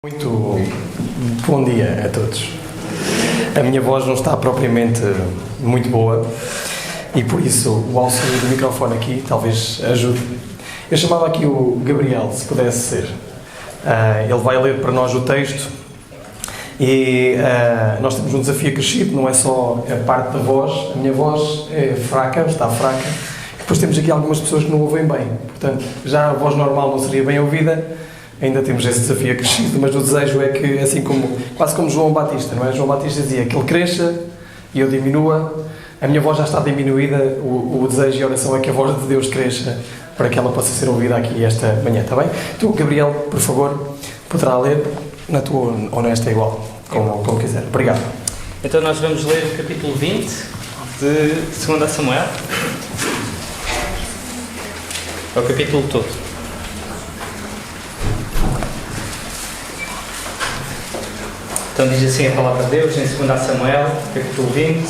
Muito bom dia a todos. A minha voz não está propriamente muito boa e por isso o auxílio do microfone aqui talvez ajude. Eu chamava aqui o Gabriel, se pudesse ser. Ele vai ler para nós o texto e nós temos um desafio acrescido, não é só a parte da voz. A minha voz é fraca, está fraca. Depois temos aqui algumas pessoas que não ouvem bem. Portanto, já a voz normal não seria bem ouvida. Ainda temos esse desafio acrescido, mas o desejo é que, assim como, quase como João Batista, não é? João Batista dizia que ele cresça e eu diminua. A minha voz já está diminuída, o desejo e a oração é que a voz de Deus cresça para que ela possa ser ouvida aqui esta manhã, está bem? Tu, Gabriel, por favor, poderá ler na tua ou nesta igual, como quiser. Obrigado. Então nós vamos ler o capítulo 20 de 2 Samuel. É o capítulo todo. Então diz assim a palavra de Deus em 2 Samuel, capítulo 20.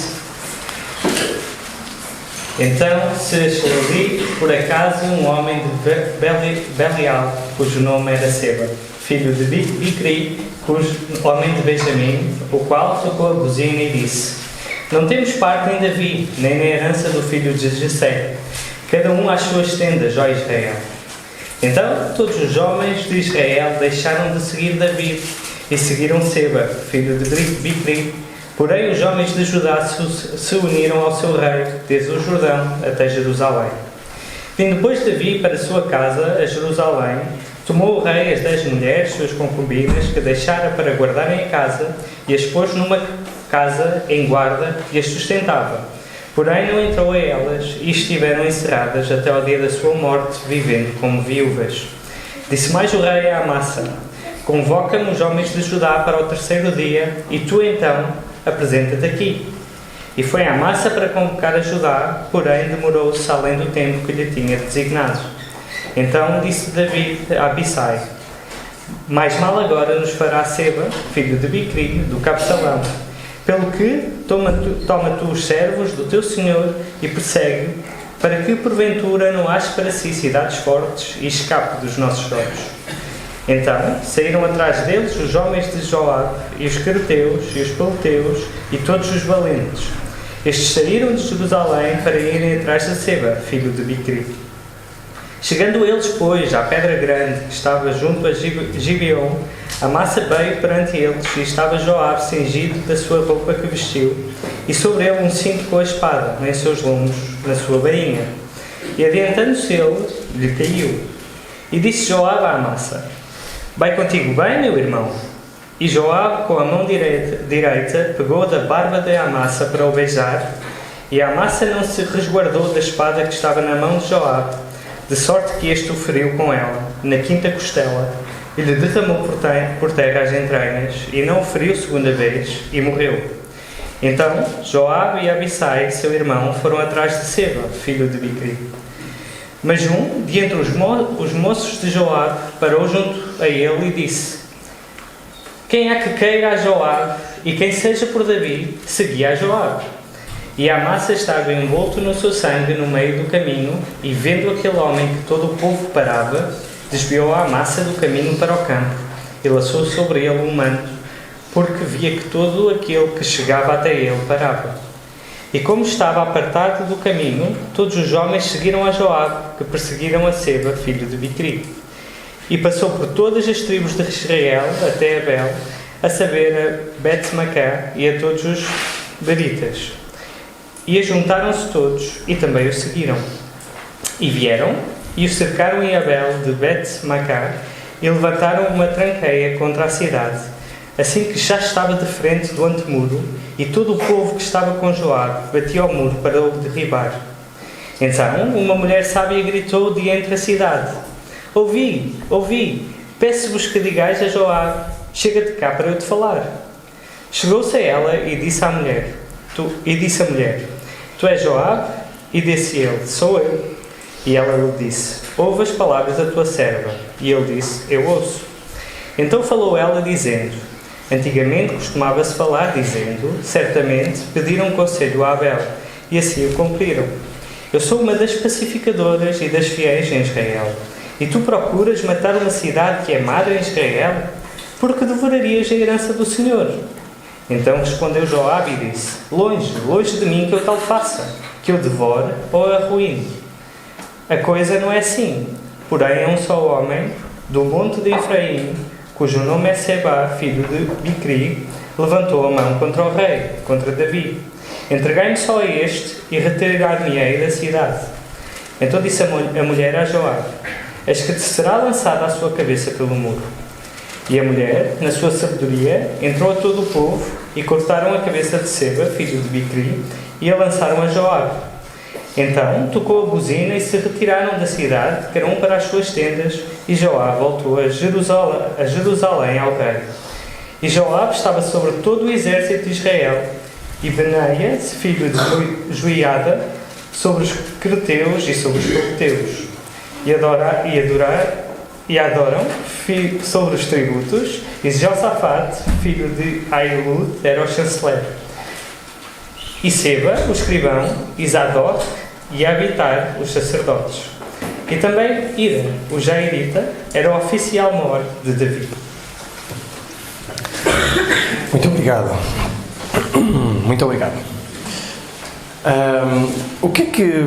Então se achou ali, por acaso, um homem de Belial, cujo nome era Seba, filho de Bicri, homem de Benjamim, o qual tocou a buzina e disse: Não temos parte em Davi, nem na herança do filho de Jessé, cada um às suas tendas, ó Israel. Então todos os homens de Israel deixaram de seguir Davi e seguiram Seba, filho de Bicri. Porém os homens de Judá se uniram ao seu rei, desde o Jordão até Jerusalém. Vindo depois Davi para a sua casa, a Jerusalém, tomou o rei as 10 mulheres, suas concubinas, que deixara para guardarem a casa, e as pôs numa casa em guarda e as sustentava. Porém não entrou a elas, e estiveram encerradas até ao dia da sua morte, vivendo como viúvas. Disse mais o rei a Amasa: Convoca-me os homens de Judá para o terceiro dia, e tu então apresenta-te aqui. E foi a Amasa para convocar a Judá, porém demorou-se além do tempo que lhe tinha designado. Então disse Davi a Abissai: Mais mal agora nos fará Seba, filho de Bicri, do Cabsalão. Pelo que toma tu os servos do teu senhor e persegue, para que porventura não ache para si cidades fortes e escape dos nossos olhos. Então saíram atrás deles os homens de Joabe, e os carteus, e os peleteus, e todos os valentes. Estes saíram de Jerusalém para irem atrás de Seba, filho de Bicri. Chegando eles, pois, à pedra grande que estava junto a Gibeon, Amasa veio perante eles, e estava Joabe cingido da sua roupa que vestiu, e sobre ele um cinto com a espada, em seus lomos, na sua bainha. E adiantando-se ele, lhe caiu. E disse Joabe a Amasa: Vai contigo bem, meu irmão? E Joabe, com a mão direita, pegou da barba de Amasa para o beijar, e Amasa não se resguardou da espada que estava na mão de Joabe, de sorte que este o feriu com ela, na quinta costela, e lhe derramou por terra as entranhas, e não o feriu segunda vez, e morreu. Então Joabe e Abissai, seu irmão, foram atrás de Seba, filho de Bicri. Mas um, de entre os moços de Joabe, parou junto a ele e disse: Quem há que queira a Joabe, e quem seja por Davi, seguia a Joabe. E a Amasa estava envolto no seu sangue no meio do caminho, e vendo aquele homem que todo o povo parava, desviou a Amasa do caminho para o campo, e lançou sobre ele um manto, porque via que todo aquele que chegava até ele parava. E como estava apartado do caminho, todos os homens seguiram a Joabe, que perseguiram a Seba, filho de Bicri. E passou por todas as tribos de Israel até Abel, a saber a Bet-Macá e a todos os beritas. E ajuntaram-se todos, e também o seguiram. E vieram, e o cercaram em Abel de Bet-Macá, e levantaram uma tranqueia contra a cidade, assim que já estava de frente do antemuro, e todo o povo que estava com Joabe batia ao muro para o derribar. Então uma mulher sábia gritou de entre a cidade: Ouvi, peço-vos que digais a Joabe: Chega-te cá para eu te falar. Chegou-se a ela e disse à mulher: Tu és Joabe? E disse ele: Sou eu. E ela lhe disse: Ouve as palavras da tua serva. E ele disse: Eu ouço. Então falou ela dizendo: Antigamente costumava-se falar dizendo: Certamente pediram conselho a Abel, e assim o cumpriram. Eu sou uma das pacificadoras e das fiéis em Israel, e tu procuras matar uma cidade que é madre em Israel? porque devorarias a herança do Senhor. Então respondeu Joabe e disse: Longe, longe de mim que eu tal faça, que eu devore ou arruine. A coisa não é assim. Porém, é um só homem, do monte de Efraim, cujo nome é Seba, filho de Bicri, levantou a mão contra o rei, contra Davi. Entregai-me só a este e retirar-me-ei da cidade. Então disse a mulher a Joabe: Eis que te será lançada a sua cabeça pelo muro. E a mulher, na sua sabedoria, entrou a todo o povo e cortaram a cabeça de Seba, filho de Bicri, e a lançaram a Joabe. Então tocou a buzina e se retiraram da cidade, cada um para as suas tendas, e Joabe voltou a Jerusalém ao rei. E Joabe estava sobre todo o exército de Israel, e Benaia, filho de Joiada, sobre os creteus e sobre os copteus, e adoram sobre os tributos, e Josafate, filho de Ailud, era o chanceler. E Seba, o escrivão, e Zadok e Abitar, os sacerdotes. E também Ira, o jairita, era o oficial maior de Davi. Muito obrigado. Muito obrigado. O que é que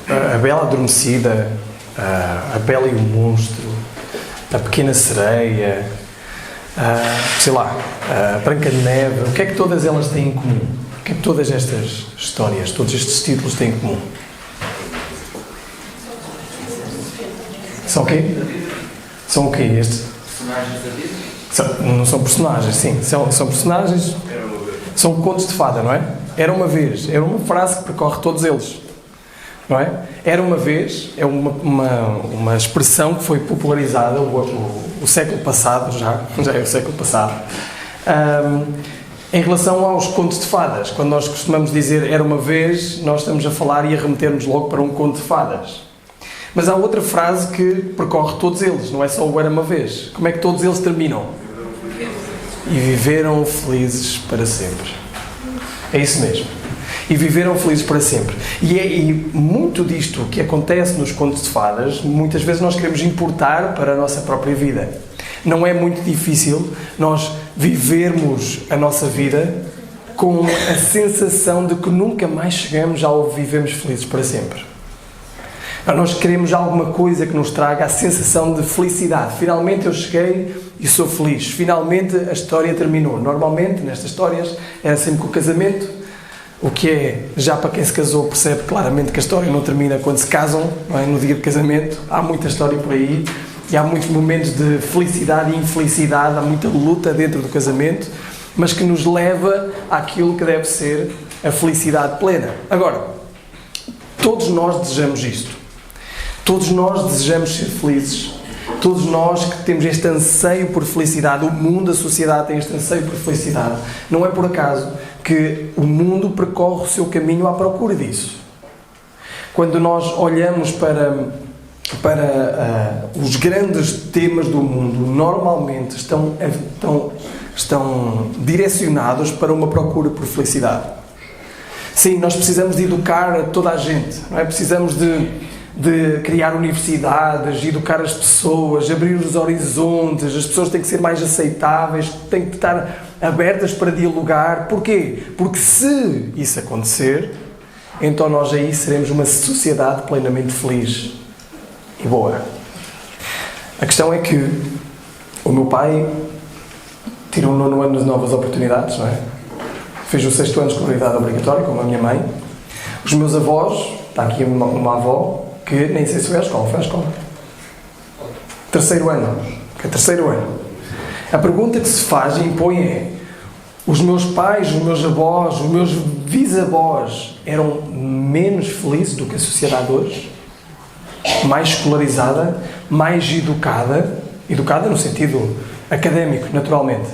a Bela Adormecida, a Bela e o Monstro, a Pequena Sereia, sei lá, a Branca de Neve, o que é que todas elas têm em comum? O que é que todas estas histórias, todos estes títulos têm em comum? São o quê? São o quê? Estes? Personagens da Bíblia? Não são personagens, sim. São personagens. São contos de fada, não é? Era uma vez. Era uma frase que percorre todos eles. Não é? Era uma vez. É uma expressão que foi popularizada o século passado, já é o século passado, em relação aos contos de fadas. Quando nós costumamos dizer era uma vez, nós estamos a falar e a remeter-nos logo para um conto de fadas. Mas há outra frase que percorre todos eles, não é só o era uma vez. Como é que todos eles terminam? E viveram felizes para sempre. É isso mesmo. E viveram felizes para sempre. E muito disto que acontece nos contos de fadas, muitas vezes nós queremos importar para a nossa própria vida. Não é muito difícil nós vivermos a nossa vida com a sensação de que nunca mais chegamos ao vivemos felizes para sempre. Nós queremos alguma coisa que nos traga a sensação de felicidade. Finalmente eu cheguei e sou feliz. Finalmente a história terminou. Normalmente, nestas histórias, era sempre com o casamento. O que é, já para quem se casou, percebe claramente que a história não termina quando se casam, não é? No dia de casamento. Há muita história por aí. E há muitos momentos de felicidade e infelicidade. Há muita luta dentro do casamento. Mas que nos leva àquilo que deve ser a felicidade plena. Agora, todos nós desejamos isto. Todos nós desejamos ser felizes. Todos nós que temos este anseio por felicidade. O mundo, a sociedade tem este anseio por felicidade. Não é por acaso que o mundo percorre o seu caminho à procura disso. Quando nós olhamos para os grandes temas do mundo, normalmente estão direcionados para uma procura por felicidade. Sim, nós precisamos de educar toda a gente, não é? Precisamos de criar universidades, educar as pessoas, abrir os horizontes, as pessoas têm que ser mais aceitáveis, têm que estar abertas para dialogar. Porquê? Porque se isso acontecer, então nós aí seremos uma sociedade plenamente feliz e boa. A questão é que o meu pai tirou o 9º ano de novas oportunidades, não é? Fez o 6º ano de escolaridade obrigatória, como a minha mãe. Os meus avós, está aqui uma avó, que nem sei se foi à escola, foi à escola. 3º ano. Que é 3º ano. A pergunta que se faz e impõe é: os meus pais, os meus avós, os meus bisavós eram menos felizes do que a sociedade hoje? Mais escolarizada, mais educada no sentido académico, naturalmente.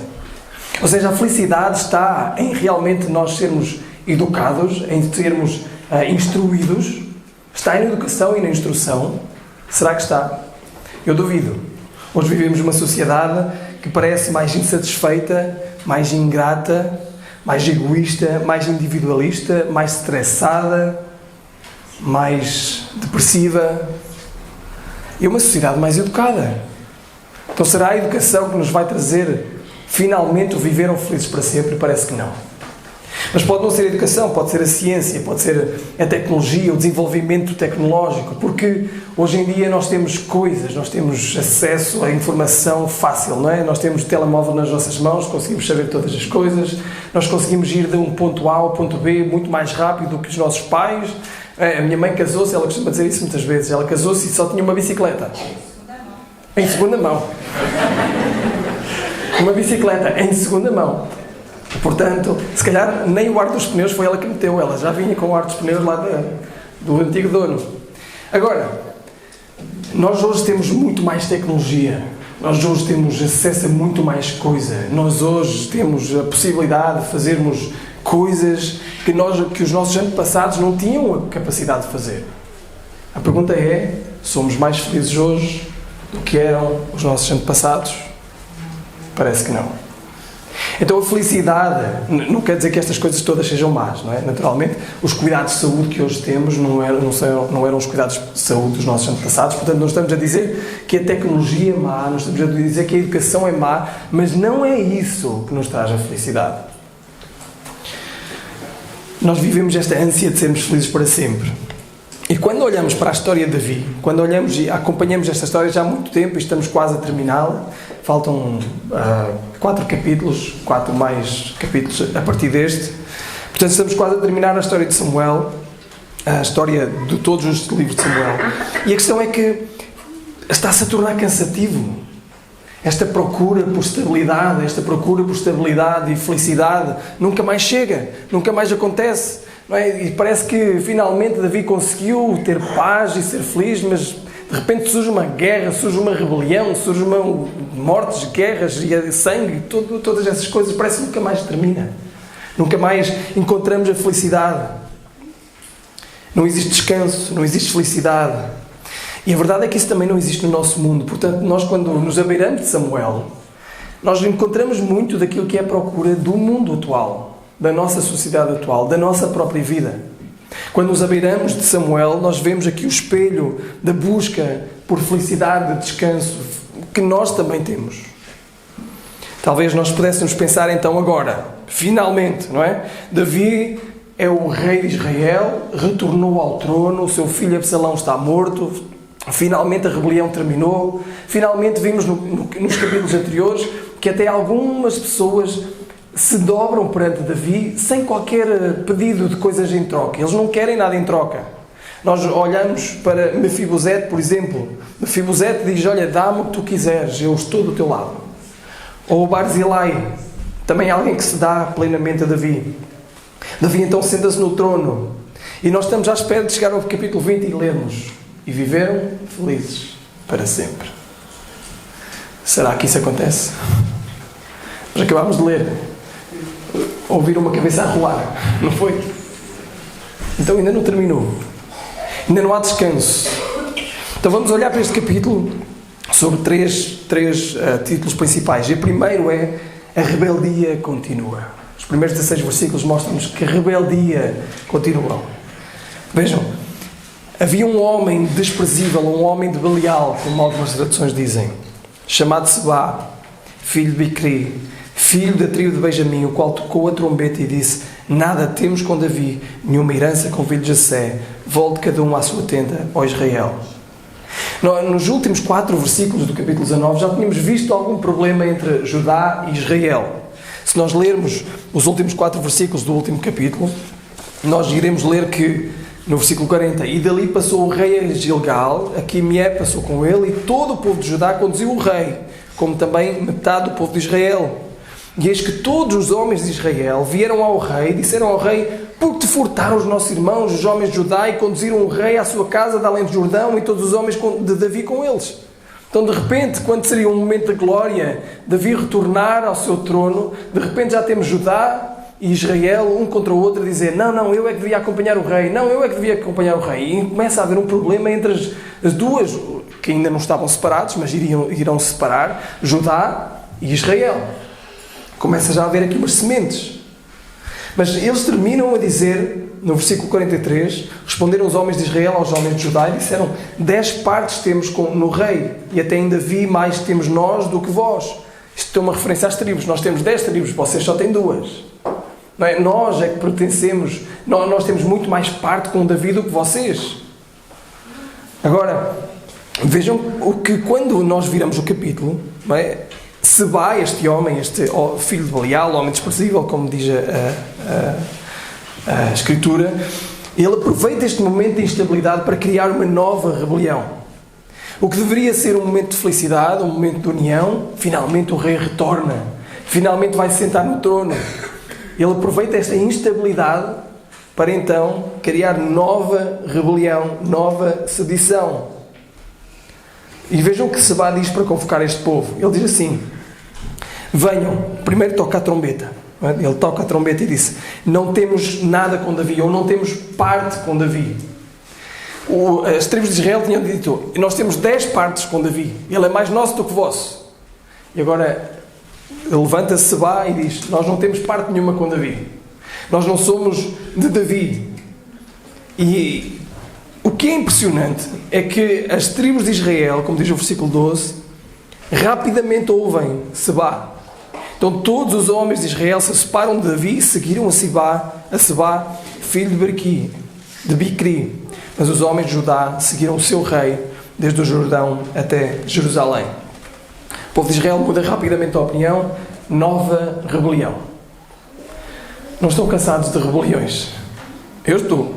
Ou seja, a felicidade está em realmente nós sermos educados, em sermos instruídos. Está na educação e na instrução? Será que está? Eu duvido. Hoje vivemos uma sociedade que parece mais insatisfeita, mais ingrata, mais egoísta, mais individualista, mais estressada, mais depressiva. E uma sociedade mais educada. Então será a educação que nos vai trazer finalmente o viveram felizes para sempre? Parece que não. Mas pode não ser a educação, pode ser a ciência, pode ser a tecnologia, o desenvolvimento tecnológico, porque hoje em dia nós temos coisas, nós temos acesso à informação fácil, não é? Nós temos o telemóvel nas nossas mãos, conseguimos saber todas as coisas, nós conseguimos ir de um ponto A ao ponto B muito mais rápido do que os nossos pais. A minha mãe casou-se, ela costuma dizer isso muitas vezes, ela casou-se e só tinha uma bicicleta. Em segunda mão. Uma bicicleta em segunda mão. Portanto, se calhar nem o ar dos pneus foi ela que meteu, ela já vinha com o ar dos pneus lá do antigo dono. Agora, nós hoje temos muito mais tecnologia, nós hoje temos acesso a muito mais coisa, nós hoje temos a possibilidade de fazermos coisas que os nossos antepassados não tinham a capacidade de fazer. A pergunta é, somos mais felizes hoje do que eram os nossos antepassados? Parece que não. Então a felicidade não quer dizer que estas coisas todas sejam más, não é? Naturalmente, os cuidados de saúde que hoje temos não eram os cuidados de saúde dos nossos antepassados, portanto não estamos a dizer que a tecnologia é má, não estamos a dizer que a educação é má, mas não é isso que nos traz a felicidade. Nós vivemos esta ânsia de sermos felizes para sempre. E quando olhamos para a história de Davi, quando olhamos e acompanhamos esta história já há muito tempo e estamos quase a terminá-la, faltam 4 capítulos, 4 mais capítulos a partir deste, portanto estamos quase a terminar a história de Samuel, a história de todos os livros de Samuel, e a questão é que está-se a tornar cansativo. Esta procura por estabilidade, e felicidade nunca mais chega, nunca mais acontece. Não é? E parece que finalmente Davi conseguiu ter paz e ser feliz, mas de repente surge uma guerra, surge uma rebelião, surge mortes, guerras e sangue, todas essas coisas, parece que nunca mais termina. Nunca mais encontramos a felicidade. Não existe descanso, não existe felicidade. E a verdade é que isso também não existe no nosso mundo. Portanto, nós quando nos abeiramos de Samuel, nós encontramos muito daquilo que é a procura do mundo atual, da nossa sociedade atual, da nossa própria vida. Quando nos abeiramos de Samuel, nós vemos aqui o espelho da busca por felicidade, de descanso, que nós também temos. Talvez nós pudéssemos pensar então agora, finalmente, não é? Davi é o rei de Israel, retornou ao trono, o seu filho Absalão está morto, finalmente a rebelião terminou, finalmente vimos nos capítulos anteriores que até algumas pessoas se dobram perante Davi sem qualquer pedido de coisas em troca. Eles não querem nada em troca. Nós olhamos para Mefibosete, por exemplo. Mefibosete diz, olha, dá-me o que tu quiseres, eu estou do teu lado. Ou Barzilai, também alguém que se dá plenamente a Davi. Davi então senta-se no trono. E nós estamos à espera de chegar ao capítulo 20 e lermos. E viveram felizes para sempre. Será que isso acontece? Nós acabámos de ler. Ouvir uma cabeça a rolar, não foi? Então ainda não terminou. Ainda não há descanso. Então vamos olhar para este capítulo sobre três títulos principais. E o primeiro é a rebeldia continua. Os primeiros 16 versículos mostram-nos que a rebeldia continua. Vejam, havia um homem desprezível, um homem de Belial, como algumas traduções dizem, chamado Sebá, filho de Bicri, filho da tribo de Benjamim, o qual tocou a trombeta e disse, nada temos com Davi, nenhuma herança com o filho de Jessé, volte cada um à sua tenda, ó Israel. Nos últimos 4 versículos do capítulo 19 já tínhamos visto algum problema entre Judá e Israel. Se nós lermos os últimos 4 versículos do último capítulo, nós iremos ler que no versículo 40, e dali passou o rei a Gilgal, a Quimé passou com ele, e todo o povo de Judá conduziu o rei, como também metade do povo de Israel. E eis que todos os homens de Israel vieram ao rei, disseram ao rei, por te furtaram os nossos irmãos, os homens de Judá, e conduziram o rei à sua casa de além do Jordão, e todos os homens de Davi com eles. Então, de repente, quando seria um momento de glória, Davi retornar ao seu trono, de repente já temos Judá e Israel, um contra o outro, a dizer, não, eu é que devia acompanhar o rei, E começa a haver um problema entre as duas, que ainda não estavam separados, mas irão separar, Judá e Israel. Começa já a haver aqui umas sementes. Mas eles terminam a dizer, no versículo 43, responderam os homens de Israel aos homens de Judá e disseram: 10 partes temos no rei, e até em Davi mais temos nós do que vós. Isto é uma referência às tribos. Nós temos 10 tribos, vocês só têm 2. Não é? Nós é que pertencemos, nós temos muito mais parte com Davi do que vocês. Agora, vejam o que quando nós viramos o capítulo, não é? Seba, este homem, este filho de Belial, homem desprezível, como diz a Escritura, ele aproveita este momento de instabilidade para criar uma nova rebelião. O que deveria ser um momento de felicidade, um momento de união, finalmente o rei retorna, finalmente vai se sentar no trono. Ele aproveita esta instabilidade para então criar nova rebelião, nova sedição. E vejam o que Seba diz para convocar este povo. Ele diz assim: venham, primeiro toca a trombeta. Ele toca a trombeta e disse: não temos nada com Davi, ou não temos parte com Davi. As tribos de Israel tinham dito: nós temos 10 partes com Davi, ele é mais nosso do que vosso. E agora levanta-se Seba e diz: nós não temos parte nenhuma com Davi, nós não somos de Davi. E o que é impressionante é que as tribos de Israel, como diz o versículo 12, rapidamente ouvem Seba. Então todos os homens de Israel se separam de Davi e seguiram a Seba, filho de Bicri. Mas os homens de Judá seguiram o seu rei desde o Jordão até Jerusalém. O povo de Israel muda rapidamente a opinião. Nova rebelião. Não estão cansados de rebeliões? Eu estou.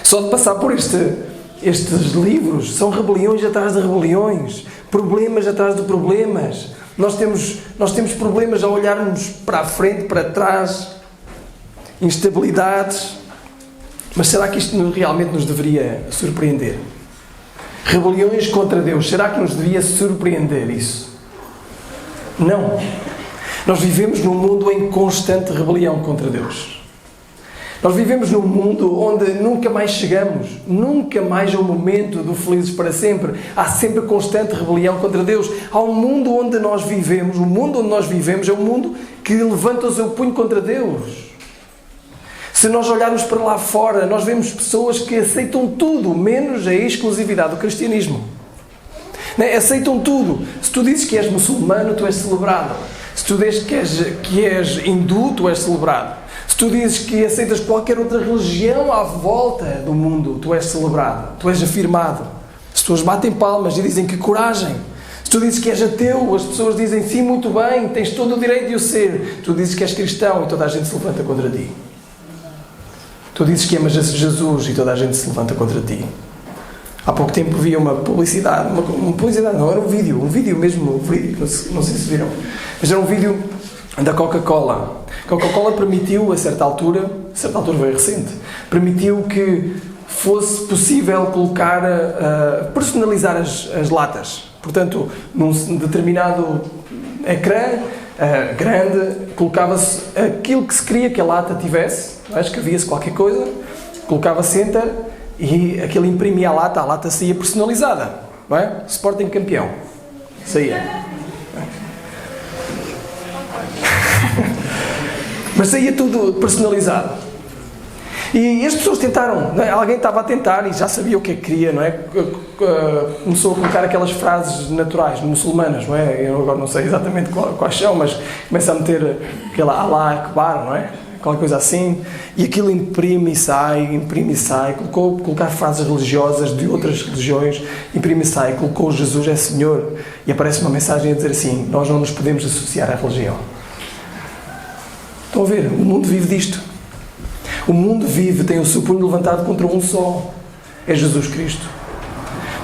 Só de passar por estes livros, são rebeliões atrás de rebeliões, problemas atrás de problemas. Nós temos problemas a olharmos para a frente, para trás, instabilidades. Mas será que isto realmente nos deveria surpreender? Rebeliões contra Deus, será que nos devia surpreender isso? Não. Nós vivemos num mundo em constante rebelião contra Deus. Nós vivemos num mundo onde nunca mais chegamos, nunca mais é o momento do felizes para sempre. Há sempre constante rebelião contra Deus. Há um mundo onde nós vivemos, o mundo onde nós vivemos é um mundo que levanta o seu punho contra Deus. Se nós olharmos para lá fora, nós vemos pessoas que aceitam tudo, menos a exclusividade do cristianismo. Aceitam tudo. Se tu dizes que és muçulmano, tu és celebrado. Se tu dizes que és hindu, tu és celebrado. Se tu dizes que aceitas qualquer outra religião à volta do mundo, tu és celebrado, tu és afirmado. As pessoas batem palmas e dizem que coragem. Se tu dizes que és ateu, as pessoas dizem sim, muito bem, tens todo o direito de o ser. Tu dizes que és cristão e toda a gente se levanta contra ti. Tu dizes que amas Jesus e toda a gente se levanta contra ti. Há pouco tempo vi uma publicidade, não, era um vídeo mesmo, não sei se viram, mas era um vídeo da Coca-Cola. A Coca-Cola permitiu, a certa altura foi recente, permitiu que fosse possível colocar, personalizar as latas. Portanto, num determinado ecrã grande, colocava-se aquilo que se queria que a lata tivesse, escrevia-se qualquer coisa, colocava-se Enter e aquilo imprimia a lata saía personalizada. Não é? Sporting campeão. Saía. Mas saía tudo personalizado. E as pessoas tentaram, não é? Alguém estava a tentar e já sabia o que é que queria, não é? Começou a colocar aquelas frases naturais, muçulmanas, não é? Eu agora não sei exatamente quais são, mas começa a meter aquela Allah Akbar, não é? Qualquer coisa assim, e aquilo imprime e sai, colocar frases religiosas de outras religiões, imprime e sai, colocou Jesus é Senhor, e aparece uma mensagem a dizer assim: nós não nos podemos associar à religião. Estão a ver? O mundo vive disto. O mundo vive, tem o seu punho levantado contra um só. É Jesus Cristo.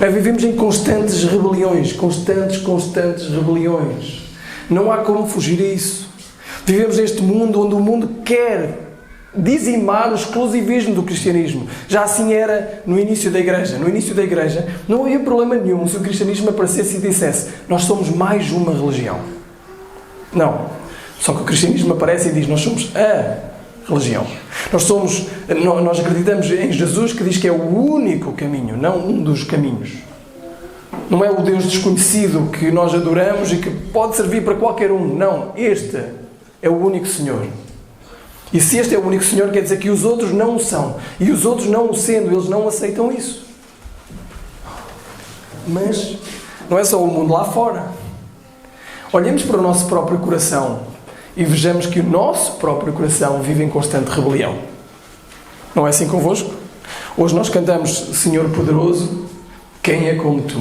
Nós vivemos em constantes rebeliões. Constantes rebeliões. Não há como fugir a isso. Vivemos neste mundo onde o mundo quer dizimar o exclusivismo do cristianismo. Já assim era no início da igreja. No início da igreja não havia problema nenhum se o cristianismo aparecesse e dissesse: nós somos mais uma religião. Não. Só que o cristianismo aparece e diz: nós somos a religião. Nós acreditamos em Jesus, que diz que é o único caminho, não um dos caminhos. Não é o Deus desconhecido que nós adoramos e que pode servir para qualquer um. Não, este é o único Senhor. E se este é o único Senhor, quer dizer que os outros não o são. E os outros não o sendo, eles não aceitam isso. Mas não é só o mundo lá fora. Olhemos para o nosso próprio coração e vejamos que o nosso próprio coração vive em constante rebelião. Não é assim convosco? Hoje nós cantamos Senhor poderoso, quem é como tu?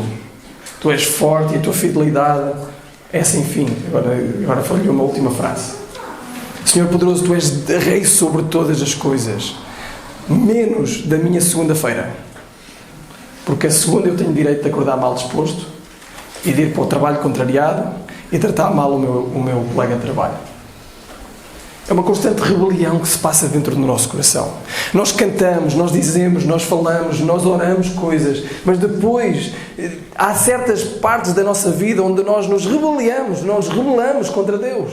Tu és forte e a tua fidelidade é sem fim. Agora falhou uma última frase. Senhor poderoso, tu és rei sobre todas as coisas, menos da minha segunda-feira. Porque a segunda eu tenho direito de acordar mal disposto e de ir para o trabalho contrariado e tratar mal o meu colega de trabalho. É uma constante rebelião que se passa dentro do nosso coração. Nós cantamos, nós dizemos, nós falamos, nós oramos coisas, mas depois há certas partes da nossa vida onde nós nos rebelamos contra Deus.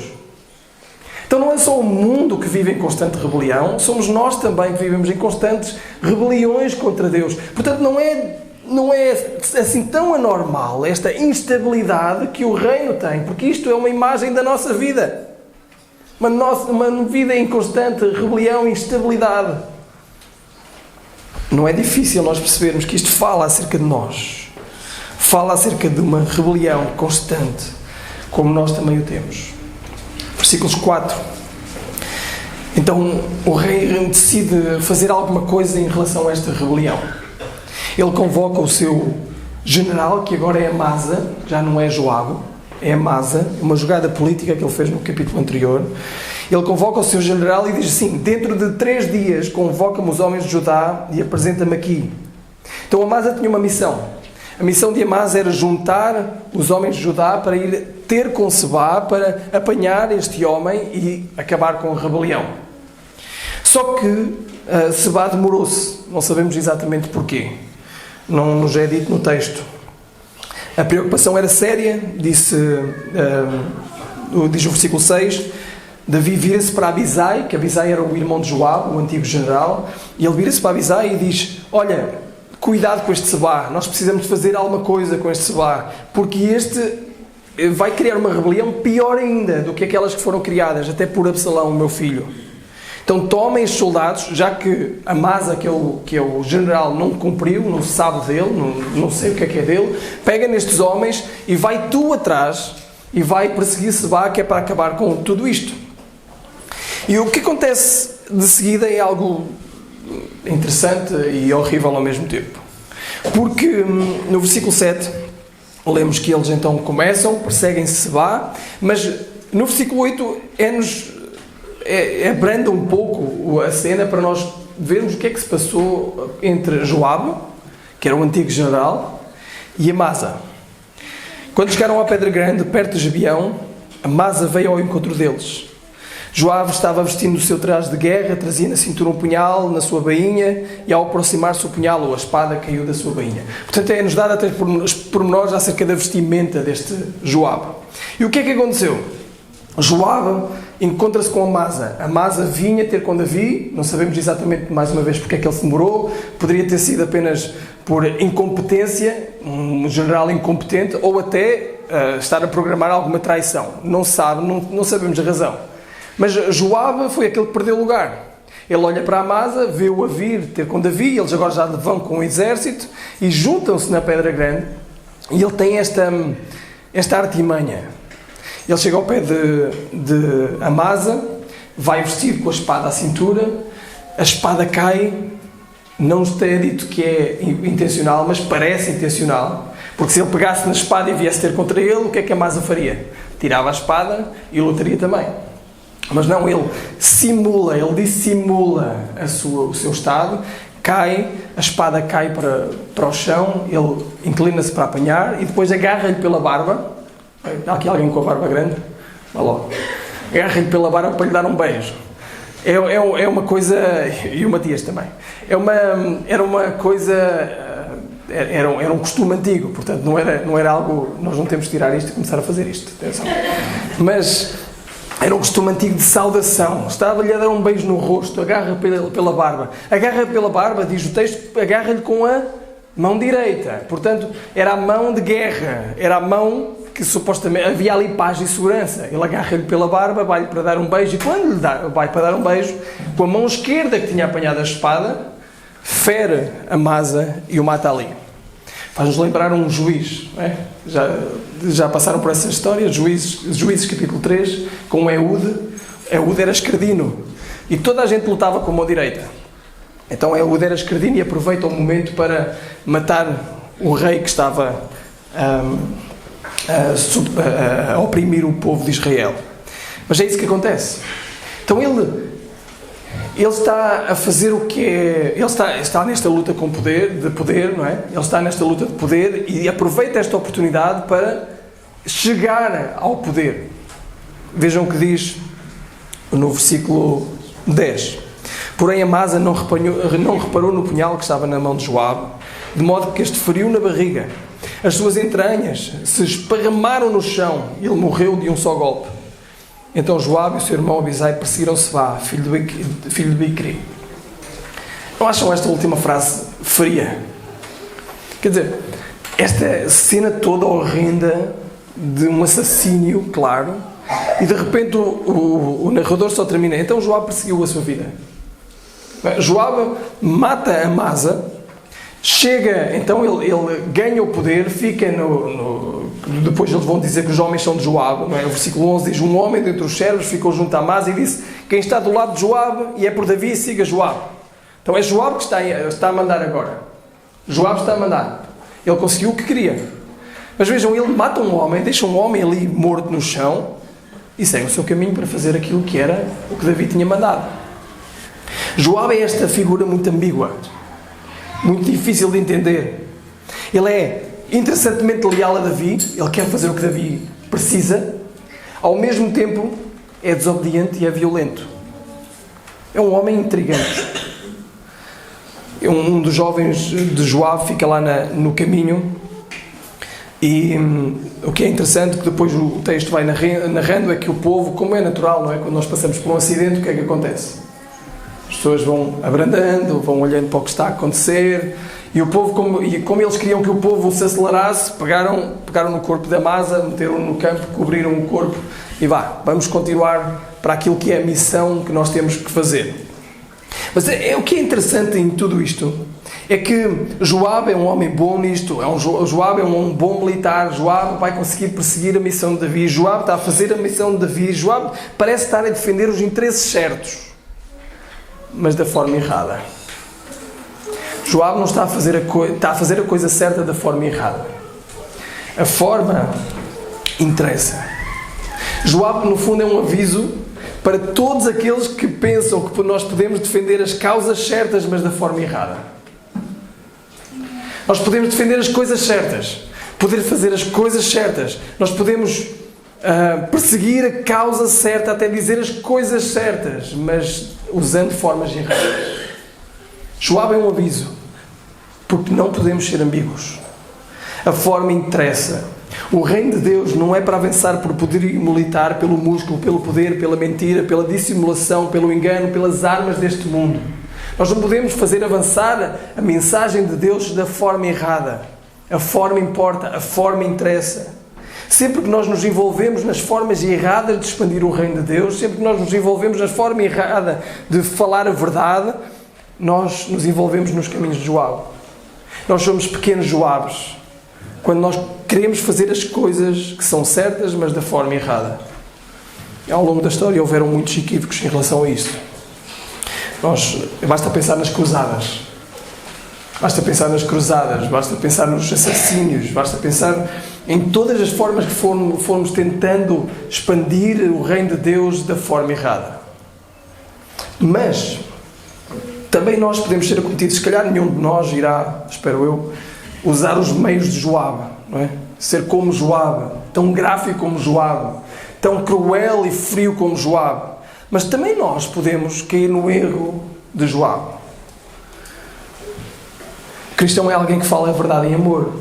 Então não é só o mundo que vive em constante rebelião, somos nós também que vivemos em constantes rebeliões contra Deus. Portanto, não é assim tão anormal esta instabilidade que o reino tem, porque isto é uma imagem da nossa vida. Uma vida em constante rebelião e instabilidade. Não é difícil nós percebermos que isto fala acerca de nós. Fala acerca de uma rebelião constante, como nós também o temos. Versículos 4. Então o rei decide fazer alguma coisa em relação a esta rebelião. Ele convoca o seu general, que agora é Amasa, já não é Joabe, é Amasa, uma jogada política que ele fez no capítulo anterior. Ele convoca o seu general e diz assim: dentro de 3 dias convoca-me os homens de Judá e apresenta-me aqui. Então Amasa tinha uma missão. A missão de Amasa era juntar os homens de Judá para ir ter com Sebá, para apanhar este homem e acabar com a rebelião. Só que Sebá demorou-se. Não sabemos exatamente porquê. Não nos é dito no texto. A preocupação era séria, diz o versículo 6, Davi vira-se para Abisai, que Abisai era o irmão de Joabe, o antigo general, e ele vira-se para Abisai e diz: olha, cuidado com este Sebá, nós precisamos de fazer alguma coisa com este Sebá, porque este vai criar uma rebelião pior ainda do que aquelas que foram criadas, até por Absalão, o meu filho. Então tomem os soldados, já que Amasa, que é o general, não cumpriu, não se sabe dele, não sei o que é dele, pega nestes homens e vai tu atrás e vai perseguir Sebá, que é para acabar com tudo isto. E o que acontece de seguida é algo interessante e horrível ao mesmo tempo. Porque no versículo 7 lemos que eles então começam, perseguem Sebá, mas no versículo 8 abranda um pouco a cena para nós vermos o que é que se passou entre Joabe, que era o antigo general, e Amasa. Quando chegaram à Pedra Grande, perto de Gibeão, Amasa veio ao encontro deles. Joabe estava vestindo o seu traje de guerra, trazia na cintura um punhal, na sua bainha, e ao aproximar-se o punhal ou a espada caiu da sua bainha. Portanto, é-nos dado até pormenores acerca da vestimenta deste Joabe. E o que é que aconteceu? Joabe encontra-se com Amasa. Amasa vinha ter com Davi, não sabemos exatamente, mais uma vez, porque é que ele se demorou, poderia ter sido apenas por incompetência, um general incompetente, ou até estar a programar alguma traição. Não se sabe, não sabemos a razão. Mas Joabe foi aquele que perdeu o lugar. Ele olha para Amasa, vê-o a vir ter com Davi, eles agora já vão com o exército, e juntam-se na Pedra Grande, e ele tem esta artimanha. Ele chega ao pé de Amasa, vai vestido com a espada à cintura, a espada cai, não está dito que é intencional, mas parece intencional, porque se ele pegasse na espada e viesse ter contra ele, o que é que Amasa faria? Tirava a espada e lutaria também. Mas não, ele dissimula o seu estado, cai, a espada cai para o chão, ele inclina-se para apanhar e depois agarra-lhe pela barba. Há aqui alguém com a barba grande? Vá logo. Agarra-lhe pela barba para lhe dar um beijo. É uma coisa... E o Matias também. Era uma coisa... Era um costume antigo. Portanto, não era algo... Nós não temos de tirar isto e começar a fazer isto. Atenção. Mas era um costume antigo de saudação. Estava-lhe a dar um beijo no rosto. Agarra pela barba. Agarra pela barba, diz o texto, agarra-lhe com a mão direita. Portanto, era a mão de guerra, era a mão que supostamente havia ali paz e segurança. Ele agarra-lhe pela barba, vai-lhe para dar um beijo, e quando lhe vai para dar um beijo, com a mão esquerda que tinha apanhado a espada, fere Amasa e o mata ali. Faz-nos lembrar um juiz, não é? Já passaram por essa história, Juízes capítulo 3, com Eude. Eude era esquerdino, e toda a gente lutava com a mão direita. Então Eude era esquerdino e aproveita o momento para matar o rei que estava a oprimir o povo de Israel. Mas é isso que acontece. Então ele está a fazer o que é... Ele está nesta luta de poder, não é? Ele está nesta luta de poder e aproveita esta oportunidade para chegar ao poder. Vejam o que diz no versículo 10. Porém Amasa não reparou no punhal que estava na mão de Joabe, de modo que este feriu na barriga. As suas entranhas se esparramaram no chão e ele morreu de um só golpe. Então Joabe e o seu irmão Abisai perseguiram Seba, filho de Bicri. Não acham esta última frase fria? Quer dizer, esta cena toda horrenda de um assassínio, claro, e de repente o narrador só termina. Então Joabe perseguiu a sua vida. Joabe mata Amasa, chega, então ele ganha o poder, fica depois eles vão dizer que os homens são de Joabe, não é? O versículo 11 diz: um homem dentre os servos ficou junto a Amasa e disse: quem está do lado de Joabe e é por Davi, siga Joabe. Então é Joabe que está a mandar agora. Joabe está a mandar. Ele conseguiu o que queria. Mas vejam, ele mata um homem, deixa um homem ali morto no chão e segue o seu caminho para fazer aquilo que era o que Davi tinha mandado. Joabe é esta figura muito ambígua, muito difícil de entender. Ele é interessantemente leal a Davi, ele quer fazer o que Davi precisa, ao mesmo tempo é desobediente e é violento. É um homem intrigante. Um dos jovens de Joabe fica lá no caminho e o que é interessante, que depois o texto vai narrando, é que o povo, como é natural, não é? Quando nós passamos por um acidente, o que é que acontece? As pessoas vão abrandando, vão olhando para o que está a acontecer, e o povo, como eles queriam que o povo se acelerasse, pegaram no corpo de Amasa, meteram-no no campo, cobriram o corpo e vamos continuar para aquilo que é a missão que nós temos que fazer. Mas o que é interessante em tudo isto é que Joabe é um homem bom nisto, Joabe é um bom militar, Joabe vai conseguir perseguir a missão de Davi, Joabe está a fazer a missão de Davi, Joabe parece estar a defender os interesses certos, mas da forma errada. Joabe não está a fazer a coisa certa da forma errada. A forma interessa. Joabe, no fundo, é um aviso para todos aqueles que pensam que nós podemos defender as causas certas, mas da forma errada. Nós podemos defender as coisas certas, poder fazer as coisas certas, nós podemos perseguir a causa certa, até dizer as coisas certas, mas usando formas erradas. Joabe é um aviso, porque não podemos ser ambíguos. A forma interessa. O reino de Deus não é para avançar por poderio militar, pelo músculo, pelo poder, pela mentira, pela dissimulação, pelo engano, pelas armas deste mundo. Nós não podemos fazer avançar a mensagem de Deus da forma errada. A forma importa, a forma interessa. Sempre que nós nos envolvemos nas formas erradas de expandir o reino de Deus, sempre que nós nos envolvemos na forma errada de falar a verdade, nós nos envolvemos nos caminhos de Joabe. Nós somos pequenos Joabes, quando nós queremos fazer as coisas que são certas, mas da forma errada. Ao longo da história houveram muitos equívocos em relação a isso. Basta pensar nas cruzadas. Basta pensar nos assassínios, basta pensar em todas as formas que fomos tentando expandir o reino de Deus da forma errada. Mas também nós podemos ser acometidos, se calhar nenhum de nós irá, espero eu, usar os meios de Joabe, não é? Ser como Joabe, tão gráfico como Joabe, tão cruel e frio como Joabe. Mas também nós podemos cair no erro de Joabe. O cristão é alguém que fala a verdade em amor.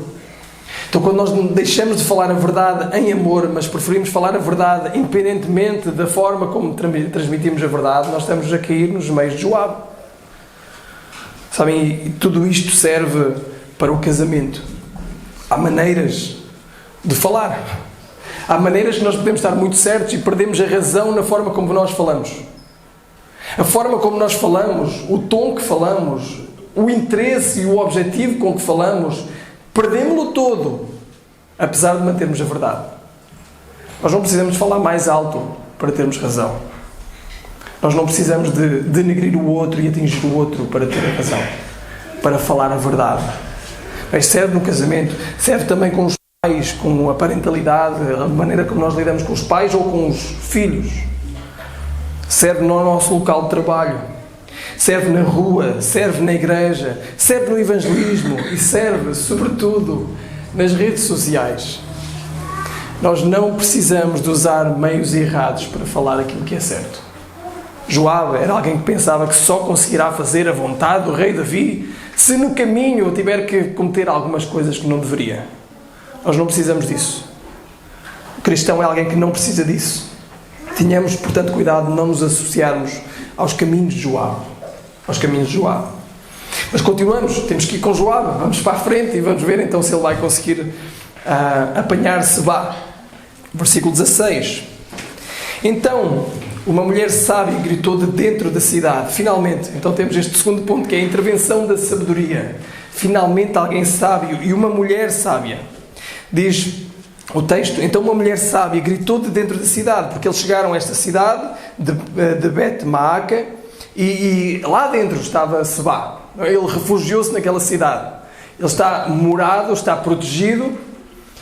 Então, quando nós deixamos de falar a verdade em amor, mas preferimos falar a verdade independentemente da forma como transmitimos a verdade, nós estamos a cair nos meios de Joabe. Sabem, e tudo isto serve para o casamento. Há maneiras de falar. Há maneiras que nós podemos estar muito certos e perdemos a razão na forma como nós falamos. A forma como nós falamos, o tom que falamos, o interesse e o objetivo com que falamos, perdemos-lo todo, apesar de mantermos a verdade. Nós não precisamos falar mais alto para termos razão. Nós não precisamos de denegrir o outro e atingir o outro para ter a razão, para falar a verdade. Mas serve no casamento, serve também com os pais, com a parentalidade, a maneira como nós lidamos com os pais ou com os filhos. Serve no nosso local de trabalho, serve na rua, serve na igreja, serve no evangelismo e serve, sobretudo, nas redes sociais. Nós não precisamos de usar meios errados para falar aquilo que é certo. Joabe era alguém que pensava que só conseguirá fazer a vontade do rei Davi se no caminho tiver que cometer algumas coisas que não deveria. Nós não precisamos disso. O cristão é alguém que não precisa disso. Tenhamos, portanto, cuidado de não nos associarmos aos caminhos de Joabe. Aos caminhos de Joabe. Mas continuamos, temos que ir com Joabe. Vamos para a frente e vamos ver então se ele vai conseguir apanhar Sebá. Versículo 16. Então, uma mulher sábia gritou de dentro da cidade. Finalmente, então temos este segundo ponto, que é a intervenção da sabedoria. Finalmente alguém sábio e uma mulher sábia. Diz o texto, então uma mulher sábia gritou de dentro da cidade, porque eles chegaram a esta cidade de Bet-Maaca e lá dentro estava Sebá. Ele refugiou-se naquela cidade. Ele está morado, está protegido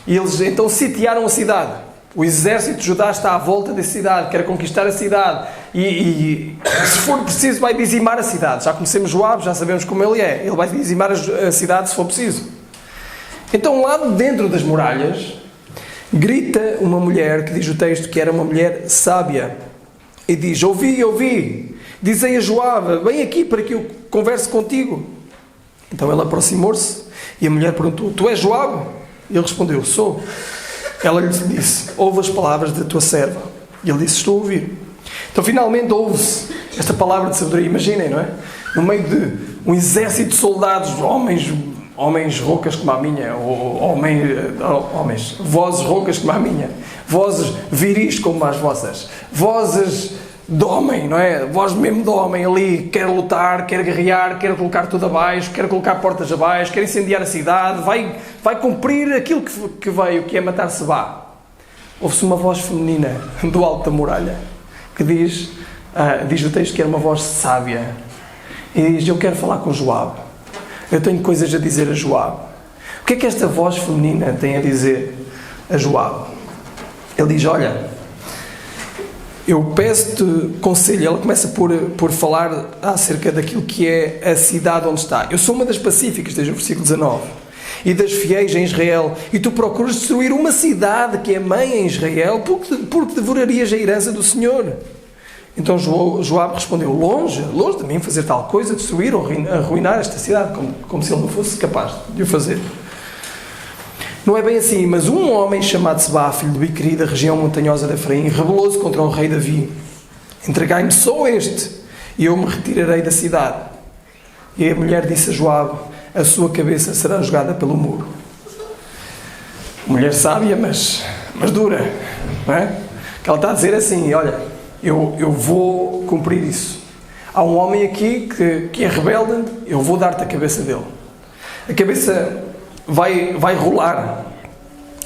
e eles então sitiaram a cidade. O exército de Judá está à volta da cidade, quer conquistar a cidade e se for preciso vai dizimar a cidade. Já conhecemos Joabe, já sabemos como ele é. Ele vai dizimar a cidade se for preciso. Então lá dentro das muralhas grita uma mulher, que diz o texto que era uma mulher sábia, e diz, ouvi, dizei a Joabe, vem aqui para que eu converse contigo. Então ele aproximou-se e a mulher perguntou, tu és Joabe? Ele respondeu, sou. Ela lhe disse, ouve as palavras da tua serva. E ele disse, estou a ouvir. Então finalmente ouve-se esta palavra de sabedoria. Imaginem, não é? No meio de um exército de soldados, homens roucas como a minha, ou vozes roucas como a minha, vozes viris como as vossas, vozes de homem, não é? Voz mesmo de homem ali, quer lutar, quer guerrear, quer colocar tudo abaixo, quer colocar portas abaixo, quer incendiar a cidade, vai cumprir aquilo que veio, que é matar Sebá. Ouve-se uma voz feminina do alto da muralha, que diz o texto que era uma voz sábia, e diz, eu quero falar com Joabe. Eu tenho coisas a dizer a Joabe. O que é que esta voz feminina tem a dizer a Joabe? Ele diz, olha, eu peço-te conselho. Ela começa por falar acerca daquilo que é a cidade onde está. Eu sou uma das pacíficas, desde o versículo 19, e das fiéis em Israel, e tu procuras destruir uma cidade que é mãe em Israel, porque devorarias a herança do Senhor. Então Joabe respondeu, longe de mim fazer tal coisa, destruir ou arruinar esta cidade, como se ele não fosse capaz de o fazer. Não é bem assim, mas um homem chamado Sebá, filho de Biqueri, da região montanhosa de Efraim, rebelou-se contra o rei Davi. Entregai-me só este, e eu me retirarei da cidade. E a mulher disse a Joabe, a sua cabeça será jogada pelo muro. Mulher sábia, mas dura, não é? Que ela está a dizer assim, olha, eu vou cumprir isso. Há um homem aqui que é rebelde, eu vou dar-te a cabeça dele. A cabeça vai rolar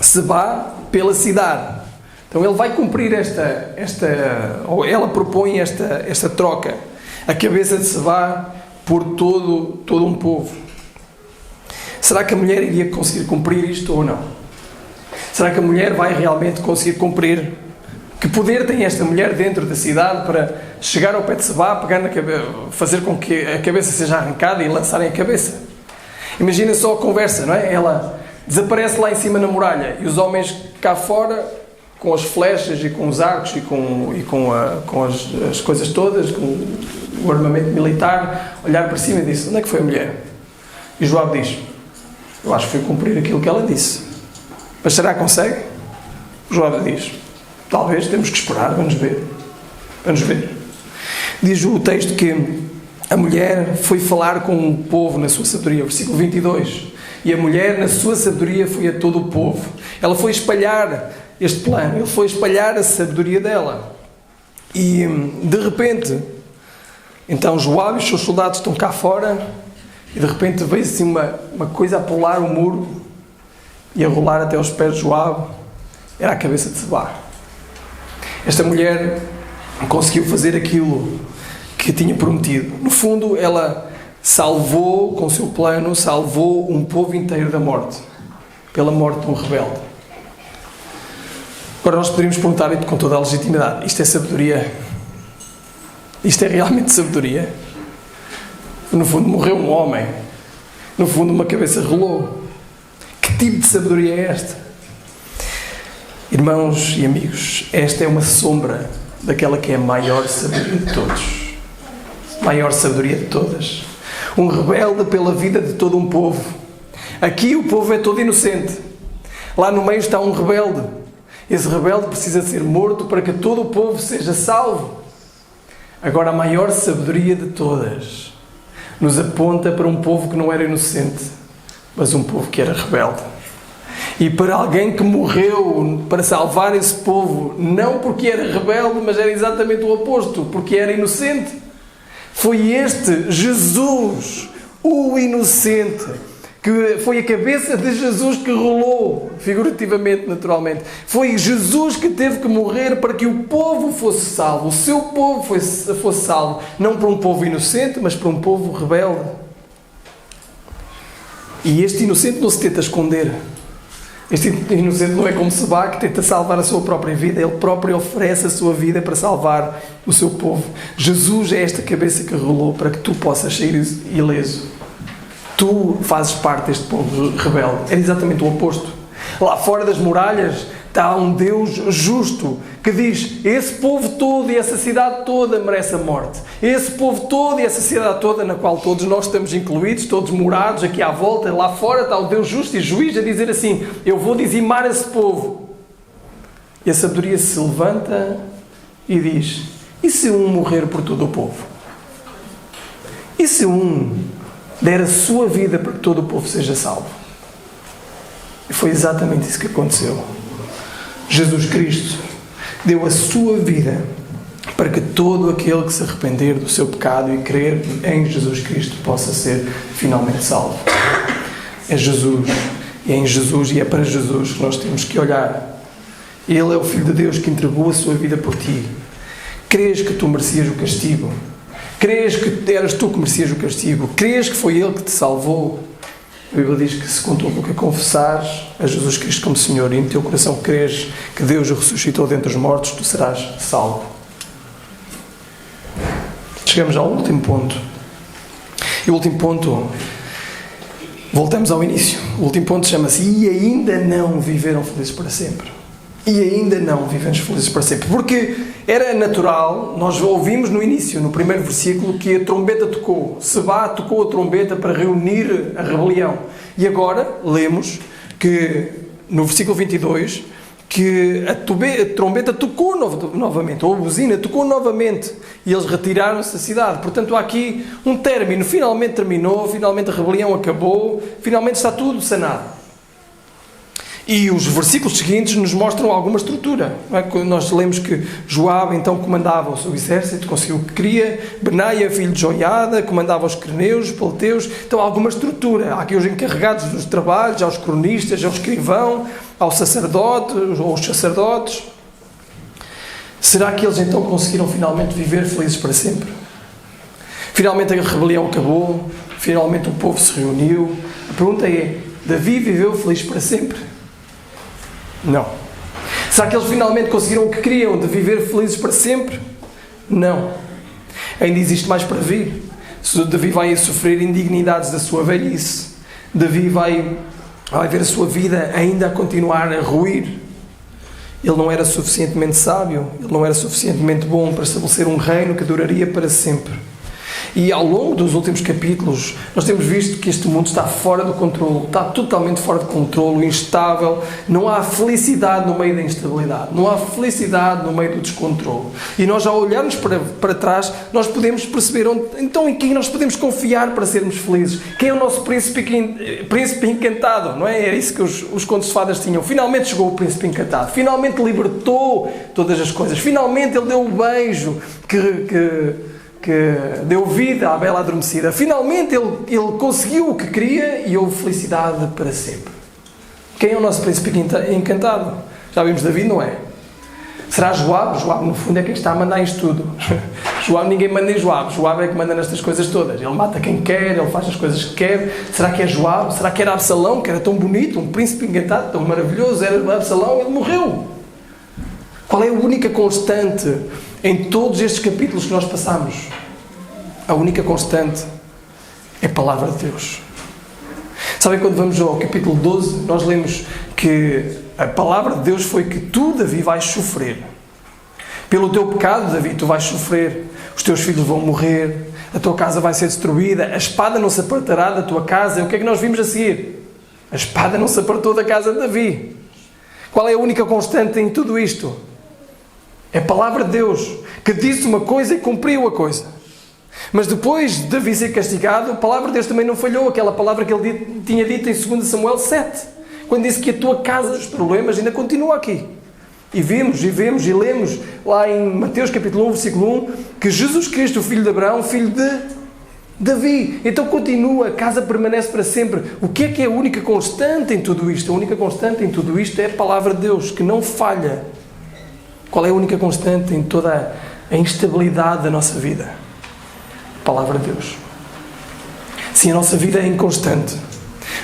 Sebá pela cidade. Então ele vai cumprir ou ela propõe esta troca. A cabeça de Sebá por todo um povo. Será que a mulher iria conseguir cumprir isto ou não? Será que a mulher vai realmente conseguir cumprir? Que poder tem esta mulher dentro da cidade para chegar ao pé de Sebá, pegar na cabeça, fazer com que a cabeça seja arrancada e lançarem a cabeça? Imagina só a conversa, não é? Ela desaparece lá em cima na muralha e os homens cá fora, com as flechas e com os arcos e com as coisas todas, com o armamento militar, olhar para cima e dizer, onde é que foi a mulher? E Joabe diz, eu acho que foi cumprir aquilo que ela disse. Mas será que consegue? Joabe diz, talvez, temos que esperar, vamos ver. Diz o texto que a mulher foi falar com o povo na sua sabedoria, versículo 22. E a mulher, na sua sabedoria, foi a todo o povo. Ela foi espalhar este plano, ele foi espalhar a sabedoria dela. E, de repente, então Joabe e os seus soldados estão cá fora, e de repente veio assim uma coisa a pular o muro e a rolar até aos pés de Joabe. Era a cabeça de Sebá. Esta mulher conseguiu fazer aquilo que tinha prometido. No fundo, ela salvou, com o seu plano, salvou um povo inteiro da morte, pela morte de um rebelde. Agora nós poderíamos perguntar com toda a legitimidade: isto é sabedoria? Isto é realmente sabedoria? No fundo morreu um homem, no fundo uma cabeça rolou. Que tipo de sabedoria é esta? Irmãos e amigos, esta é uma sombra daquela que é a maior sabedoria de todos. Maior sabedoria de todas. Um rebelde pela vida de todo um povo. Aqui o povo é todo inocente. Lá no meio está um rebelde. Esse rebelde precisa ser morto para que todo o povo seja salvo. Agora a maior sabedoria de todas nos aponta para um povo que não era inocente, mas um povo que era rebelde. E para alguém que morreu para salvar esse povo, não porque era rebelde, mas era exatamente o oposto, porque era inocente. Foi este Jesus, o inocente, que foi a cabeça de Jesus que rolou, figurativamente, naturalmente. Foi Jesus que teve que morrer para que o povo fosse salvo, o seu povo fosse salvo. Não para um povo inocente, mas para um povo rebelde. E este inocente não se tenta esconder. Este inocente não é como Sebá, que tenta salvar a sua própria vida. Ele próprio oferece a sua vida para salvar o seu povo. Jesus é esta cabeça que rolou para que tu possas sair ileso. Tu fazes parte deste povo rebelde. É exatamente o oposto. Lá fora das muralhas está um Deus justo que diz: esse povo todo e essa cidade toda merece a morte. Esse povo todo e essa cidade toda, na qual todos nós estamos incluídos, todos morados aqui à volta, lá fora está o Deus justo e juiz a dizer assim: eu vou dizimar esse povo. E a sabedoria se levanta e diz: e se um morrer por todo o povo? E se um der a sua vida para que todo o povo seja salvo? E foi exatamente isso que aconteceu. Jesus Cristo deu a sua vida para que todo aquele que se arrepender do seu pecado e crer em Jesus Cristo possa ser finalmente salvo. É Jesus, e é em Jesus e é para Jesus que nós temos que olhar. Ele é o Filho de Deus que entregou a sua vida por ti. Crês que tu merecias o castigo? Crês que eras tu que merecias o castigo? Crês que foi Ele que te salvou? A Bíblia diz que se com tua boca confessares a Jesus Cristo como Senhor e no teu coração crês que Deus o ressuscitou dentre os mortos, tu serás salvo. Chegamos ao último ponto. E o último ponto, voltamos ao início. O último ponto chama-se: e ainda não viveram felizes para sempre. E ainda não vivemos felizes para sempre. Porque era natural, nós ouvimos no início, no primeiro versículo, que a trombeta tocou. Sebá tocou a trombeta para reunir a rebelião. E agora lemos que no versículo 22 que a trombeta tocou novamente, ou a buzina tocou novamente, e eles retiraram-se da cidade. Portanto, há aqui um término. Finalmente terminou, finalmente a rebelião acabou, finalmente está tudo sanado. E os versículos seguintes nos mostram alguma estrutura. Não é? Nós lemos que Joabe então comandava o seu exército, conseguiu o que queria. Benaia, filho de Joiada, comandava os queneus, os peleteus. Então há alguma estrutura. Há aqui os encarregados dos trabalhos, aos cronistas, ao escrivão, ao sacerdote, ou os sacerdotes. Será que eles então conseguiram finalmente viver felizes para sempre? Finalmente a rebelião acabou, finalmente o povo se reuniu. A pergunta é: Davi viveu feliz para sempre? Não. Será que eles finalmente conseguiram o que queriam, de viver felizes para sempre? Não. Ainda existe mais para vir. Davi vai sofrer indignidades da sua velhice. Davi vai ver a sua vida ainda a continuar a ruir. Ele não era suficientemente sábio, ele não era suficientemente bom para estabelecer um reino que duraria para sempre. E ao longo dos últimos capítulos, nós temos visto que este mundo está fora do controle, está totalmente fora de controle, instável, não há felicidade no meio da instabilidade, não há felicidade no meio do descontrole. E nós, ao olharmos para trás, nós podemos perceber então em quem nós podemos confiar para sermos felizes. Quem é o nosso príncipe encantado, não é? Era isso que os contos de fadas tinham. Finalmente chegou o príncipe encantado, finalmente libertou todas as coisas, finalmente ele deu o beijo que deu vida à bela adormecida. Finalmente ele conseguiu o que queria e houve felicidade para sempre. Quem é o nosso príncipe encantado? Já vimos Davi, não é? Será Joabe? Joabe, no fundo, é quem está a mandar isto tudo. Joabe, ninguém manda em Joabe. Joabe é que manda nestas coisas todas. Ele mata quem quer, ele faz as coisas que quer. Será que é Joabe? Será que era Absalão, que era tão bonito, um príncipe encantado, tão maravilhoso? Era Absalão, ele morreu. Qual é a única constante em todos estes capítulos que nós passamos? A única constante é a palavra de Deus. Sabem, quando vamos ao capítulo 12, nós lemos que a palavra de Deus foi que tu, Davi, vais sofrer. Pelo teu pecado, Davi, tu vais sofrer. Os teus filhos vão morrer. A tua casa vai ser destruída. A espada não se apartará da tua casa. E o que é que nós vimos a seguir? A espada não se apartou da casa de Davi. Qual é a única constante em tudo isto? É a palavra de Deus, que disse uma coisa e cumpriu a coisa. Mas depois de Davi ser castigado, a palavra de Deus também não falhou. Aquela palavra que ele tinha dito em 2 Samuel 7, quando disse que a tua casa dos problemas ainda continua aqui. E vemos e lemos lá em Mateus capítulo 1, versículo 1, que Jesus Cristo, o filho de Abraão, filho de Davi. Então continua, a casa permanece para sempre. O que é a única constante em tudo isto? A única constante em tudo isto é a palavra de Deus, que não falha. Qual é a única constante em toda a instabilidade da nossa vida? A palavra de Deus. Sim, a nossa vida é inconstante.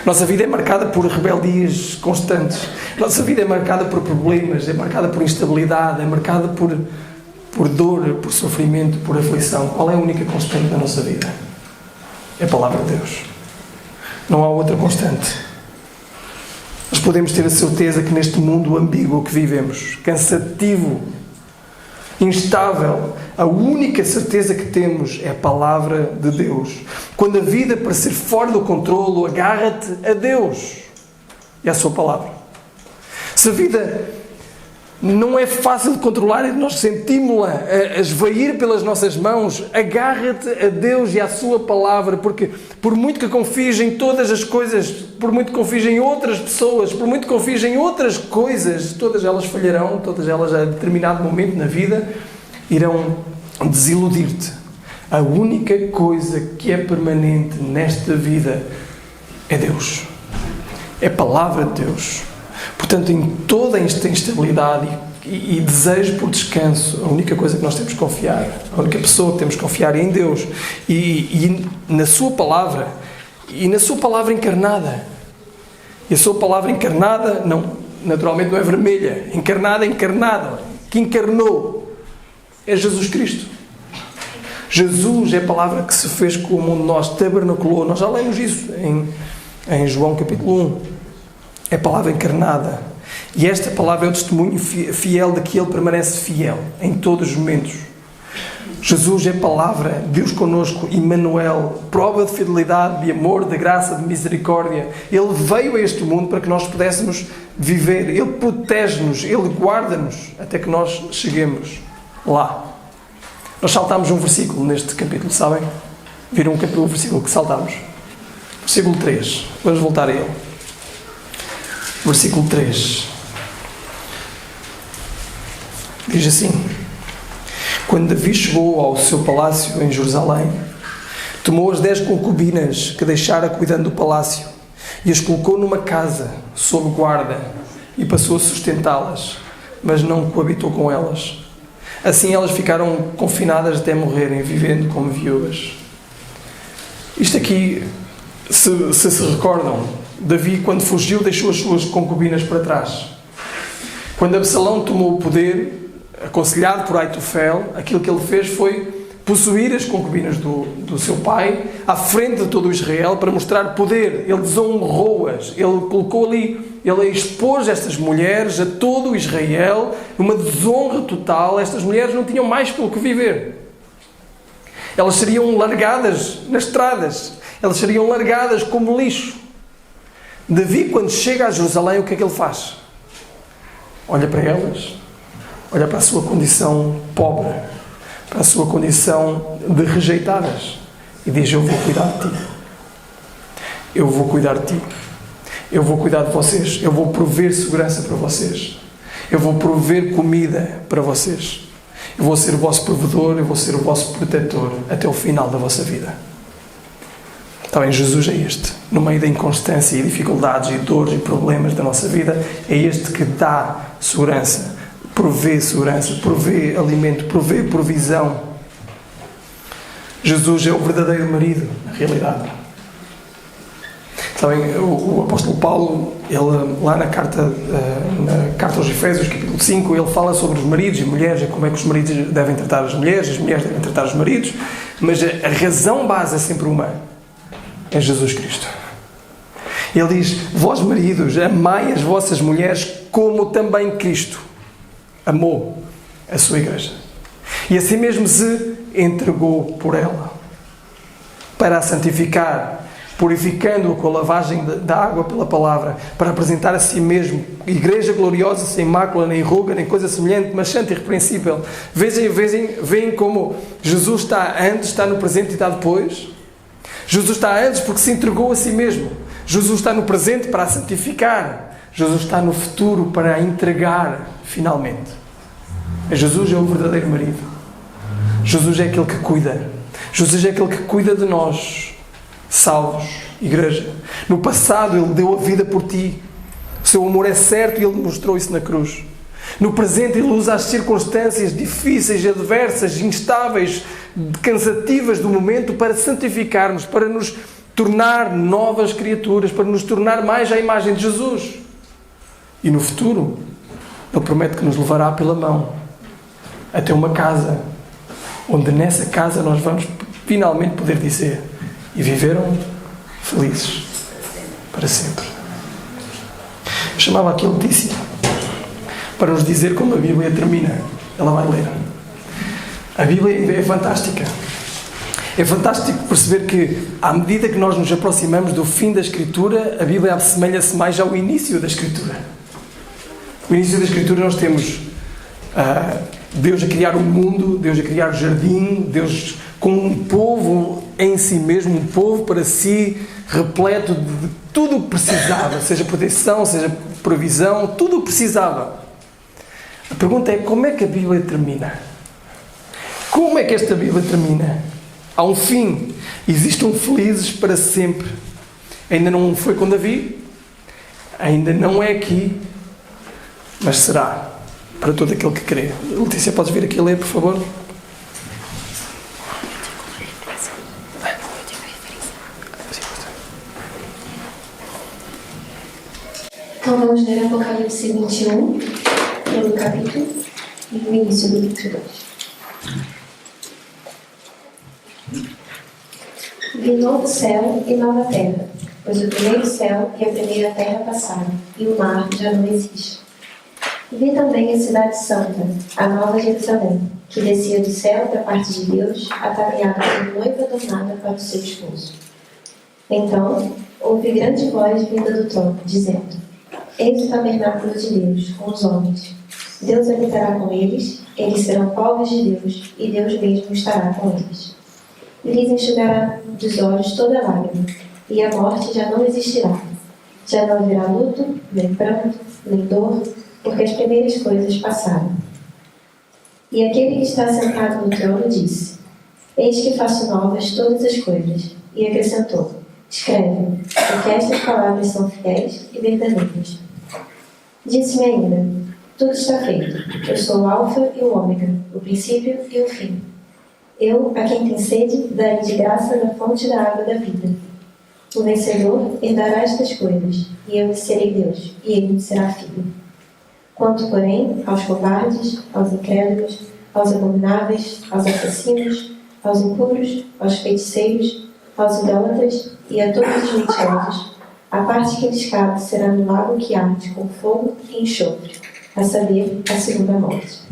A nossa vida é marcada por rebeldias constantes. A nossa vida é marcada por problemas, é marcada por instabilidade, é marcada por dor, por sofrimento, por aflição. Qual é a única constante da nossa vida? É a palavra de Deus. Não há outra constante. Nós podemos ter a certeza que neste mundo ambíguo que vivemos, cansativo, instável, a única certeza que temos é a palavra de Deus. Quando a vida parecer fora do controlo, agarra-te a Deus e à sua palavra. Se a vida não é fácil de controlar e nós sentimos-la a esvair pelas nossas mãos, agarra-te a Deus e à sua palavra, porque por muito que confies em todas as coisas, por muito que confies em outras pessoas, por muito que confies em outras coisas, todas elas falharão, todas elas a determinado momento na vida irão desiludir-te. A única coisa que é permanente nesta vida é Deus. É a palavra de Deus. Portanto, em toda esta instabilidade e desejo por descanso, a única coisa que nós temos que confiar, a única pessoa que temos que confiar é em Deus e na sua palavra, e na sua palavra encarnada. E a sua palavra encarnada, naturalmente não é vermelha, encarnada, que encarnou, é Jesus Cristo. Jesus é a palavra que se fez como nós, tabernaculou. Nós já lemos isso em João capítulo 1. É a palavra encarnada. E esta palavra é o testemunho fiel de que Ele permanece fiel em todos os momentos. Jesus é a palavra, Deus connosco, Emmanuel, prova de fidelidade, de amor, de graça, de misericórdia. Ele veio a este mundo para que nós pudéssemos viver. Ele protege-nos, Ele guarda-nos até que nós cheguemos lá. Nós saltámos um versículo neste capítulo, sabem? Viram o versículo que saltámos? Versículo 3. Vamos voltar a ele. Versículo 3. Diz assim: quando Davi chegou ao seu palácio em Jerusalém, tomou as 10 concubinas que deixara cuidando do palácio e as colocou numa casa sob guarda e passou a sustentá-las, mas não coabitou com elas. Assim elas ficaram confinadas até morrerem, vivendo como viúvas. Isto aqui, se recordam, Davi, quando fugiu, deixou as suas concubinas para trás. Quando Absalão tomou o poder, aconselhado por Aitofel, aquilo que ele fez foi possuir as concubinas do seu pai à frente de todo o Israel para mostrar poder. Ele desonrou-as, ele colocou ali, ele expôs estas mulheres a todo o Israel numa desonra total. Estas mulheres não tinham mais pelo que viver. Elas seriam largadas nas estradas. Elas seriam largadas como lixo. Davi, quando chega a Jerusalém, o que é que ele faz? Olha para elas, olha para a sua condição pobre, para a sua condição de rejeitadas e diz: eu vou cuidar de ti. Eu vou cuidar de ti. Eu vou cuidar de vocês. Eu vou prover segurança para vocês. Eu vou prover comida para vocês. Eu vou ser o vosso provedor, eu vou ser o vosso protetor até o final da vossa vida. Está bem, Jesus é este. No meio da inconstância e dificuldades e dores e problemas da nossa vida, é este que dá segurança, provê alimento, provê provisão. Jesus é o verdadeiro marido, na realidade. Sabem, o apóstolo Paulo, ele, lá na carta aos Efésios, capítulo 5, ele fala sobre os maridos e mulheres, e como é que os maridos devem tratar as mulheres devem tratar os maridos, mas a razão base é sempre uma: é Jesus Cristo. Ele diz: vós maridos, amai as vossas mulheres como também Cristo amou a sua igreja. E assim mesmo se entregou por ela, para a santificar, purificando-a com a lavagem da água pela palavra, para apresentar a si mesmo igreja gloriosa, sem mácula, nem ruga, nem coisa semelhante, mas santa e irrepreensível. Veem como Jesus está antes, está no presente e está depois. Jesus está antes porque se entregou a si mesmo. Jesus está no presente para a santificar. Jesus está no futuro para a entregar finalmente. Jesus é o verdadeiro marido. Jesus é aquele que cuida. Jesus é aquele que cuida de nós, salvos, igreja. No passado Ele deu a vida por ti. O seu amor é certo e Ele mostrou isso na cruz. No presente Ele usa as circunstâncias difíceis, adversas, instáveis, cansativas do momento para santificar-nos, para nos tornar novas criaturas, para nos tornar mais à imagem de Jesus. E no futuro Ele promete que nos levará pela mão até uma casa, onde nessa casa nós vamos finalmente poder dizer: e viveram felizes para sempre. Eu chamava aqui a Letícia para nos dizer como a Bíblia termina. Ela vai ler. A Bíblia é fantástica. É fantástico perceber que, à medida que nós nos aproximamos do fim da Escritura, a Bíblia assemelha-se mais ao início da Escritura. No início da Escritura nós temos Deus a criar o mundo, Deus a criar o jardim, Deus com um povo em si mesmo, um povo para si, repleto de tudo o que precisava, seja proteção, seja provisão, tudo o que precisava. A pergunta é: como é que a Bíblia termina? Como é que esta Bíblia termina? Há um fim. Existam felizes para sempre. Ainda não foi com Davi, ainda não é aqui, mas será para todo aquele que crê. Letícia, podes vir aqui a ler, por favor? Então vamos ler Apocalipse 21, pelo capítulo, e o início do capítulo 2. Vi novo céu e nova terra, pois o primeiro céu e a primeira terra passaram, e o mar já não existe. Vi também a cidade santa, a nova Jerusalém, que descia do céu da parte de Deus, ataviada como noiva adornada para o seu esposo. Então ouvi grande voz vinda do trono, dizendo: Eis o tabernáculo de Deus com os homens. Deus habitará com eles, eles serão povos de Deus, e Deus mesmo estará com eles. Lhes enxugará dos olhos toda lágrima, e a morte já não existirá. Já não haverá luto, nem pranto, nem dor, porque as primeiras coisas passaram. E aquele que está sentado no trono disse: Eis que faço novas todas as coisas. E acrescentou: Escreve, porque estas palavras são fiéis e verdadeiras. Disse-me ainda: Tudo está feito. Eu sou o Alfa e o Ômega, o princípio e o fim. Eu, a quem tem sede, darei de graça da fonte da água da vida. O vencedor herdará estas coisas, e eu lhe serei Deus, e ele me será filho. Quanto, porém, aos covardes, aos incrédulos, aos abomináveis, aos assassinos, aos impuros, aos feiticeiros, aos idólatras e a todos os mentirosos, a parte que lhes cabe será no lago que arde com fogo e enxofre, a saber, a segunda morte.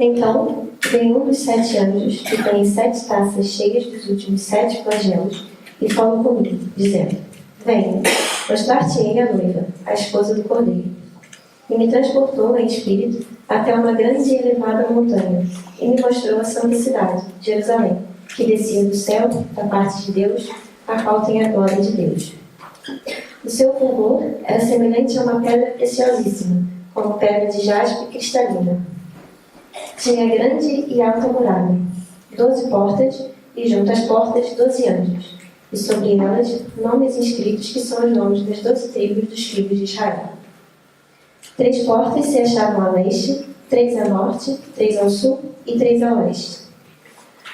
Então vem um dos 7 anjos, que tem 7 taças cheias dos últimos 7 flagelos, e fala comigo, dizendo: Venha, mostrar-te-ei a noiva, a esposa do Cordeiro. E me transportou em espírito até uma grande e elevada montanha, e me mostrou a santa cidade, Jerusalém, que descia do céu, da parte de Deus, a qual tem a glória de Deus. O seu fulgor era semelhante a uma pedra preciosíssima, como pedra de jaspe cristalina. Tinha grande e alta muralha, 12 portas, e junto às portas 12 anjos, e sobre elas nomes inscritos que são os nomes das 12 tribos dos filhos de Israel. 3 portas se achavam a leste, 3 a norte, 3 ao sul e 3 a oeste.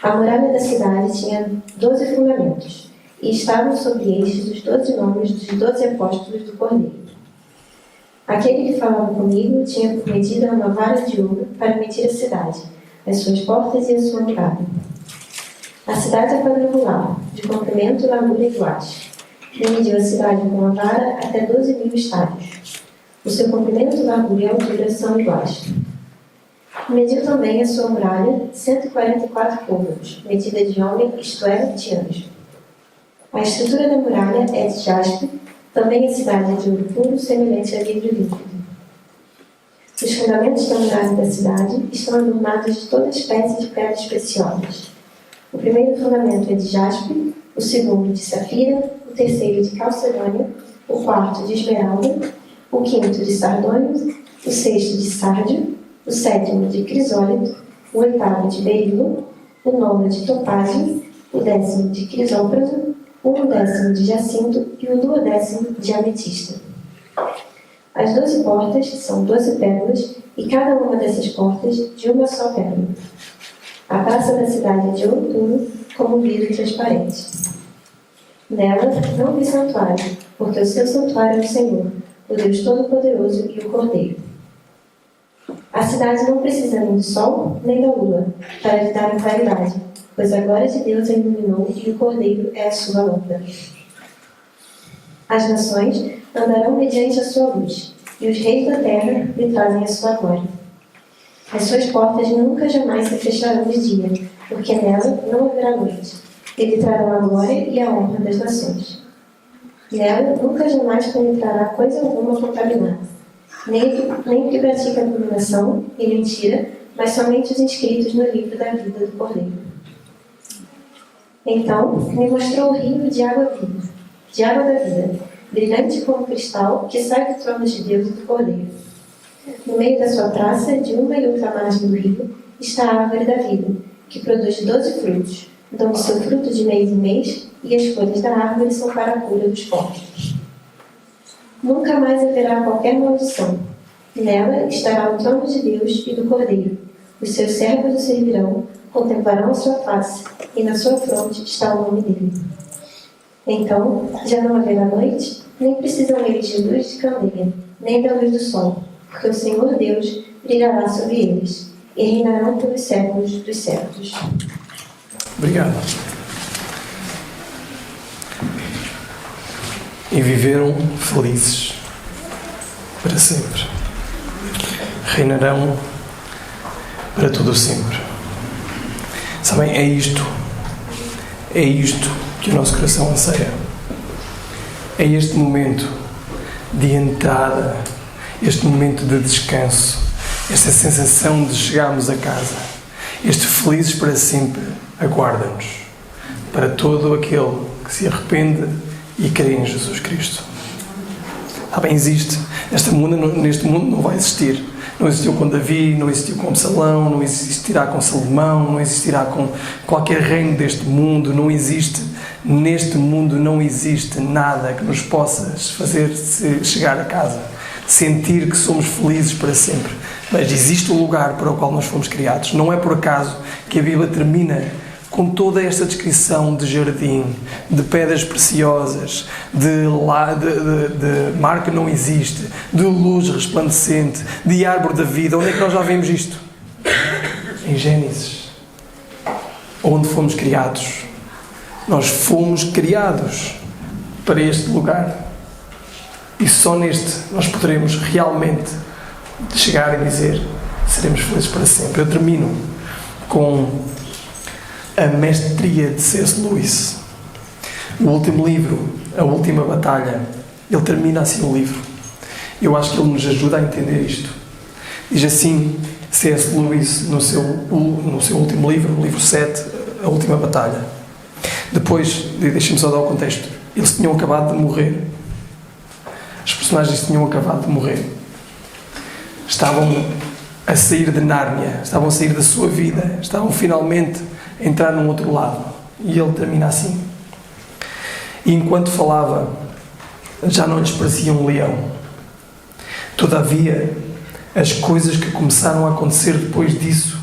A muralha da cidade tinha 12 fundamentos, e estavam sobre estes os 12 nomes dos 12 apóstolos do Cordeiro. Aquele que falava comigo tinha por medida uma vara de ouro para medir a cidade, as suas portas e a sua muralha. A cidade é quadrangular, de comprimento, largura e iguais. E mediu a cidade com a vara até 12.000 estádios. O seu comprimento, largura e altura são iguais. Mediu também a sua muralha 144 côvados, medida de homem, isto é, de anjo. A estrutura da muralha é de jaspe, também a cidade é de ouro puro, semelhante a vidro líquido. Os fundamentos da muralha da cidade estão adornados de toda espécie de pedras preciosas. O primeiro fundamento é de jaspe, o segundo de safira, o terceiro de calcedônio, o quarto de esmeralda, o quinto de sardônio, o sexto de sárdio, o sétimo de crisólito, o oitavo de berilo, o nono de topázio, o 10º de crisópraso, o 11º de jacinto e o 12º de ametista. As 12 portas são 12 pérolas, e cada uma dessas portas de uma só pérola. A praça da cidade é de ouro puro, como vidro transparente. Nela não vi santuário, porque o seu santuário é o Senhor, o Deus Todo-Poderoso e o Cordeiro. A cidade não precisa nem do sol, nem da lua, para lhe darem claridade, pois a glória de Deus a iluminou e o Cordeiro é a sua lâmpada. As nações andarão mediante a sua luz, e os reis da terra lhe trazem a sua glória. As suas portas nunca jamais se fecharão de dia, porque nela não haverá noite. Ele trará a glória e a honra das nações. Nela nunca jamais penetrará coisa alguma contaminada, nem que pratica abominação e mentira, mas somente os inscritos no livro da vida do Cordeiro. Então me mostrou o rio de água viva, de água da vida, brilhante como cristal, que sai do trono de Deus e do Cordeiro. No meio da sua praça, de uma e outra margem do rio, está a árvore da vida, que produz 12 frutos, dando seu fruto de mês em mês, e as folhas da árvore são para a cura dos povos. Nunca mais haverá qualquer maldição. Nela estará o trono de Deus e do Cordeiro. Os seus servos o servirão, contemplarão a sua face, e na sua fronte está o nome dele. Então, já não haverá noite, nem precisam eles de luz de candeia, nem da luz do sol, porque o Senhor Deus brilhará sobre eles, e reinarão pelos séculos dos séculos. Obrigado. E viveram felizes para sempre. Reinarão para todo o sempre. Sabem, é isto que o nosso coração anseia. É este momento de entrada, este momento de descanso, esta sensação de chegarmos a casa. Este felizes para sempre aguarda-nos para todo aquele que se arrepende e crê em Jesus Cristo. Sabem, existe. Neste mundo não vai existir. Não existiu com Davi, não existiu com Absalão, não existirá com Salomão, não existirá com qualquer reino deste mundo. Não existe. Neste mundo não existe nada que nos possa fazer chegar a casa, sentir que somos felizes para sempre. Mas existe um lugar para o qual nós fomos criados. Não é por acaso que a Bíblia termina com toda esta descrição de jardim, de pedras preciosas, de mar que não existe, de luz resplandecente, de árvore da vida. Onde é que nós já vimos isto? Em Gênesis, onde fomos criados. Nós fomos criados para este lugar. E só neste nós poderemos realmente chegar e dizer: seremos felizes para sempre. Eu termino com a mestria de C.S. Lewis. O último livro, A Última Batalha, ele termina assim o livro. Eu acho que ele nos ajuda a entender isto. Diz assim C.S. Lewis no seu último livro, o livro 7, A Última Batalha. Depois, deixem-me só dar o contexto, eles tinham acabado de morrer. Os personagens tinham acabado de morrer. Estavam a sair de Nárnia, estavam a sair da sua vida, estavam finalmente a entrar num outro lado. E ele termina assim. E enquanto falava, já não lhes parecia um leão. Todavia, as coisas que começaram a acontecer depois disso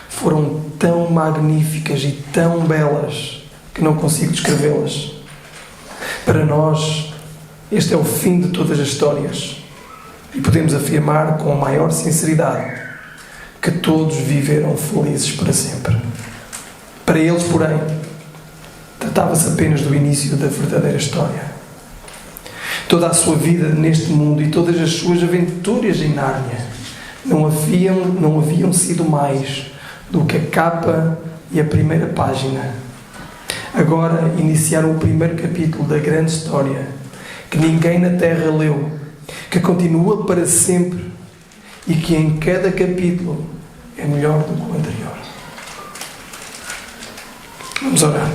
foram tão magníficas e tão belas que não consigo descrevê-las. Para nós, este é o fim de todas as histórias e podemos afirmar com a maior sinceridade que todos viveram felizes para sempre. Para eles, porém, tratava-se apenas do início da verdadeira história. Toda a sua vida neste mundo e todas as suas aventuras em Nárnia não haviam sido mais do que a capa e a primeira página. Agora iniciaram o primeiro capítulo da grande história que ninguém na Terra leu, que continua para sempre e que em cada capítulo é melhor do que o anterior. Vamos orar.